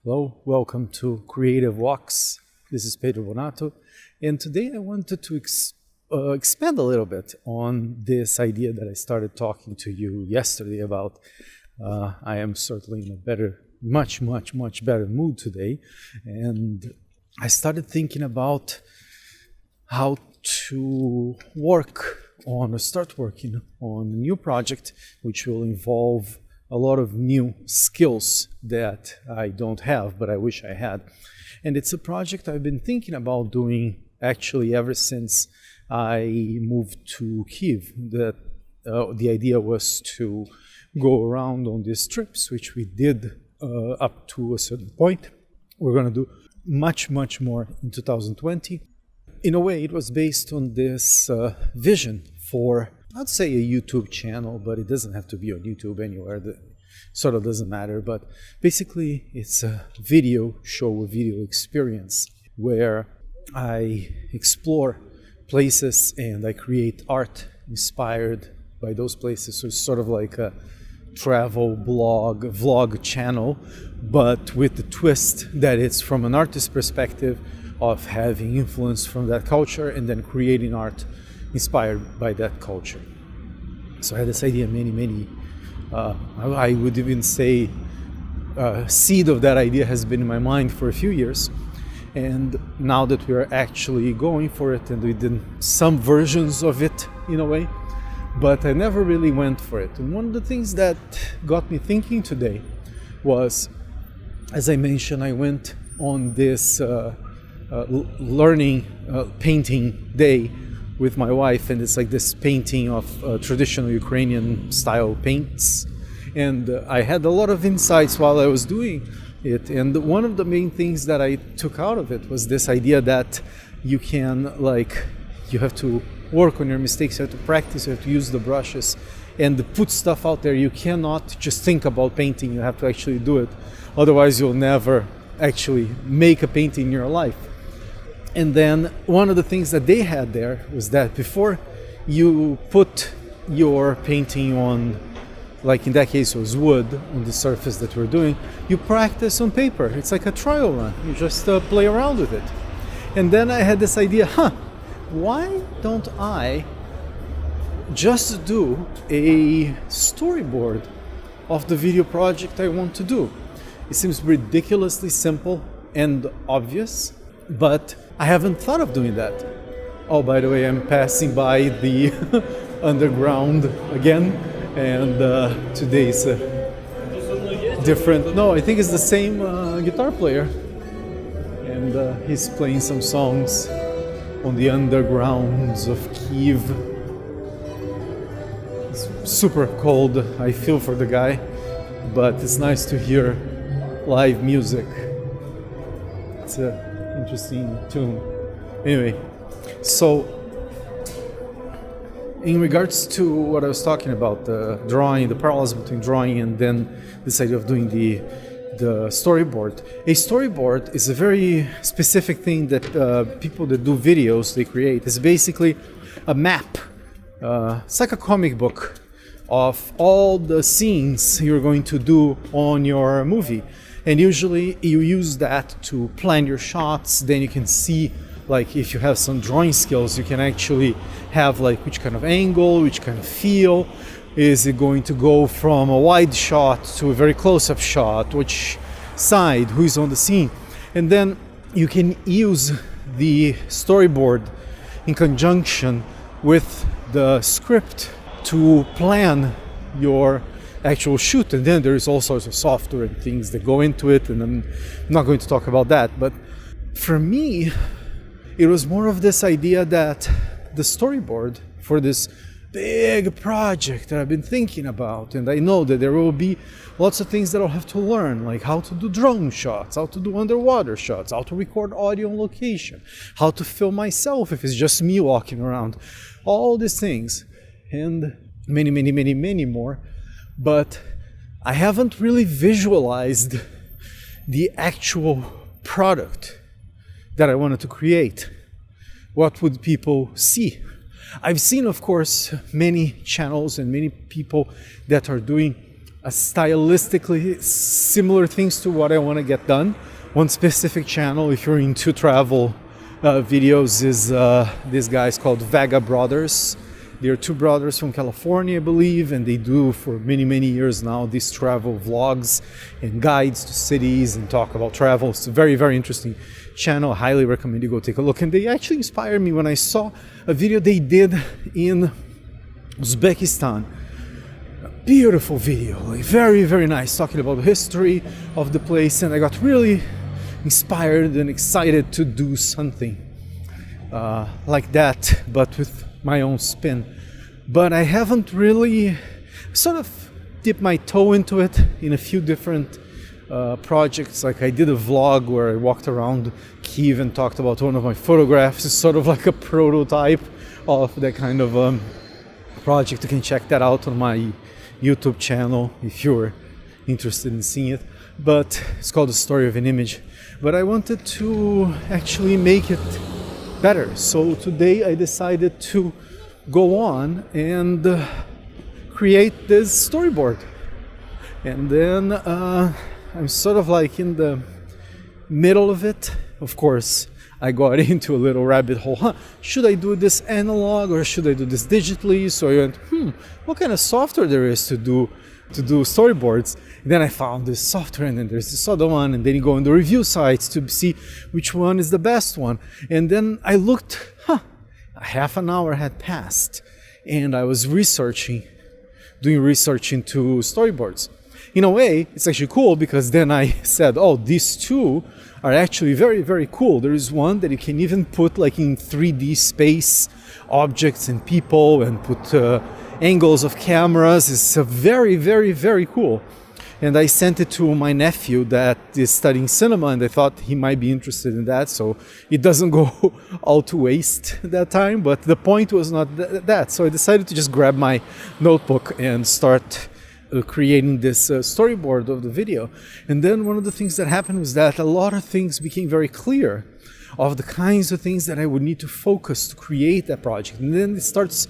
Hello, welcome to Creative Walks. This is Pedro Bonatto, and today I wanted to expand a little bit on this idea that I started talking to you yesterday about. I am certainly in a much better mood today, and I started thinking about how to start working on a new project which will involve a lot of new skills that I don't have, but I wish I had. And it's a project I've been thinking about doing actually ever since I moved to Kiev. The idea was to go around on these trips, which we did up to a certain point. We're going to do much more in 2020. In a way, it was based on this vision for, I'd say, a YouTube channel, but it doesn't have to be on YouTube anywhere. That sort of doesn't matter. But basically, it's a video show, a video experience where I explore places and I create art inspired by those places. So it's sort of like a travel vlog channel, but with the twist that it's from an artist's perspective of having influence from that culture and then creating art inspired by that culture. So I had this idea I would even say seed of that idea has been in my mind for a few years. And now that we are actually going for it, and we did some versions of it in a way, but I never really went for it. And one of the things that got me thinking today was, as I mentioned, I went on this learning painting day with my wife, and it's like this painting of traditional Ukrainian style paints, and I had a lot of insights while I was doing it. And one of the main things that I took out of it was this idea that you have to work on your mistakes, you have to practice, you have to use the brushes and put stuff out there. You cannot just think about painting, you have to actually do it, otherwise you'll never actually make a painting in your life. And then one of the things that they had there was that before you put your painting on, like in that case it was wood, on the surface that we're doing, you practice on paper. It's like a trial run. You just play around with it. And then I had this idea, why don't I just do a storyboard of the video project I want to do? It seems ridiculously simple and obvious, but I haven't thought of doing that. Oh, by the way, I'm passing by the underground again, and today's different. No, I think it's the same guitar player, and he's playing some songs on the undergrounds of Kiev. It's super cold. I feel for the guy, but it's nice to hear live music. It's a interesting tune. Anyway, so in regards to what I was talking about, the drawing, the parallels between drawing and then this idea of doing the storyboard. A storyboard is a very specific thing that people that do videos, they create. It's basically a map. It's like a comic book of all the scenes you're going to do on your movie. And usually you use that to plan your shots. Then you can see, like, if you have some drawing skills, you can actually have like which kind of angle, which kind of feel. Is it going to go from a wide shot to a very close-up shot? Which side? Who is on the scene? And then you can use the storyboard in conjunction with the script to plan your actual shoot. And then there's all sorts of software and things that go into it, and I'm not going to talk about that. But for me, it was more of this idea that the storyboard for this big project that I've been thinking about, and I know that there will be lots of things that I'll have to learn, like how to do drone shots, how to do underwater shots, how to record audio on location, how to film myself if it's just me walking around, all these things, and many more. But I haven't really visualized the actual product that I wanted to create. What would people see? I've seen, of course, many channels and many people that are doing stylistically similar things to what I want to get done. One specific channel, if you're into travel videos, is these guys called Vaga Brothers. They're two brothers from California, I believe, and they do for many, many years now these travel vlogs and guides to cities and talk about travel. It's a very, very interesting channel. I highly recommend you go take a look. And they actually inspired me when I saw a video they did in Uzbekistan. A beautiful video, like very, very nice, talking about the history of the place, and I got really inspired and excited to do something like that, but with my own spin. But I haven't really sort of dipped my toe into it in a few different projects. Like I did a vlog where I walked around Kyiv and talked about one of my photographs. It's sort of like a prototype of that kind of project. You can check that out on my YouTube channel if you're interested in seeing it. But it's called The Story of an Image. But I wanted to actually make it better. So today I decided to go on and create this storyboard. And then I'm sort of like in the middle of it. Of course, I got into a little rabbit hole. Should I do this analog or should I do this digitally? So I went, what kind of software there is to do storyboards? And then I found this software, and then there's this other one, and then you go on the review sites to see which one is the best one. And then I looked, a half an hour had passed, and I was doing research into storyboards. In a way, it's actually cool, because then I said, oh, these two are actually very, very cool. There is one that you can even put like in 3D space objects and people, and put angles of cameras. It's very, very, very cool. And I sent it to my nephew that is studying cinema, and I thought he might be interested in that, so it doesn't go all to waste that time. But the point was not that. So I decided to just grab my notebook and start creating this storyboard of the video. And then one of the things that happened was that a lot of things became very clear of the kinds of things that I would need to focus to create that project. And then it starts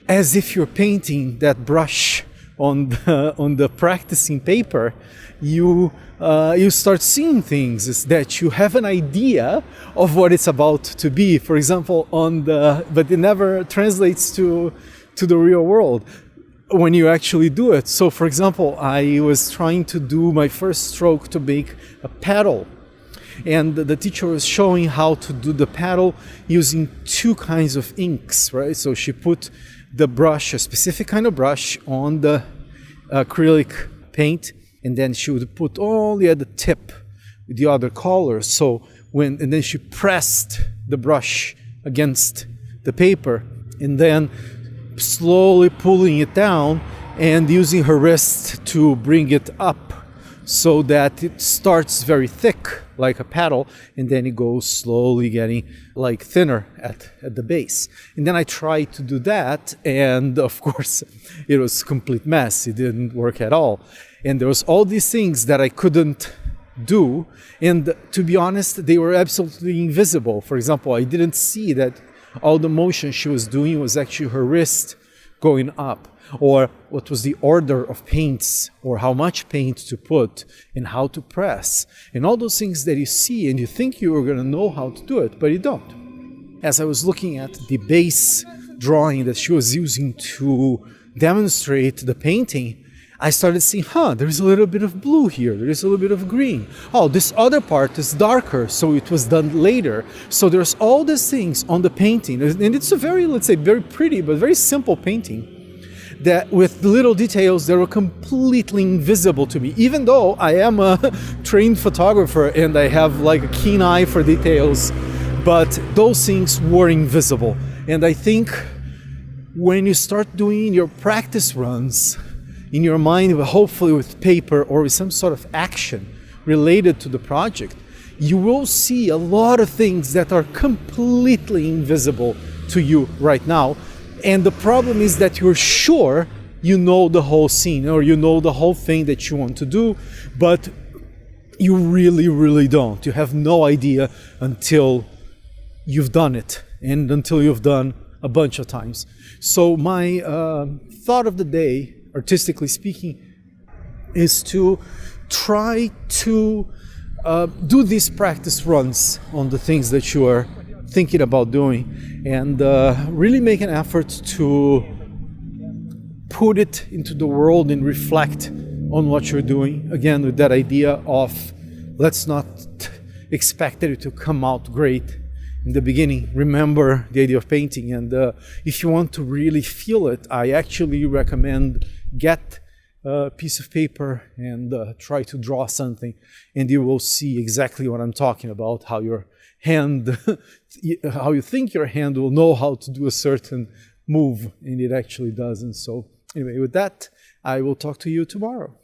as if you're painting that brush on the practicing paper. You start seeing things is that you have an idea of what it's about to be. For example, but it never translates to the real world when you actually do it. So for example, I was trying to do my first stroke to make a paddle, and the teacher was showing how to do the paddle using two kinds of inks, right? So she put the brush, a specific kind of brush, on the acrylic paint, and then she would put only at the tip the other color. So and then she pressed the brush against the paper, and then slowly pulling it down and using her wrist to bring it up so that it starts very thick like a paddle, and then it goes slowly getting like thinner at the base. And then I tried to do that, and of course it was a complete mess. It didn't work at all, and there was all these things that I couldn't do, and to be honest, they were absolutely invisible. For example, I didn't see that all the motion she was doing was actually her wrist going up, or what was the order of paints, or how much paint to put, and how to press, and all those things that you see and you think you are going to know how to do it, but you don't. As I was looking at the base drawing that she was using to demonstrate the painting, I started seeing, there's a little bit of blue here, there's a little bit of green. Oh, this other part is darker, so it was done later. So there's all these things on the painting, and it's a very, let's say, very pretty, but very simple painting, that with little details that were completely invisible to me, even though I am a trained photographer and I have like a keen eye for details, but those things were invisible. And I think when you start doing your practice runs in your mind, hopefully with paper or with some sort of action related to the project, you will see a lot of things that are completely invisible to you right now. And the problem is that you're sure you know the whole scene, or you know the whole thing that you want to do, but you really, really don't. You have no idea until you've done it, and until you've done a bunch of times. So my thought of the day, artistically speaking, is to try to do these practice runs on the things that you are thinking about doing, and really make an effort to put it into the world and reflect on what you're doing. Again, with that idea of let's not expect it to come out great in the beginning. Remember the idea of painting, and if you want to really feel it, I actually recommend get a piece of paper and try to draw something, and you will see exactly what I'm talking about, how your hand, how you think your hand will know how to do a certain move, and it actually doesn't. So anyway, with that, I will talk to you tomorrow.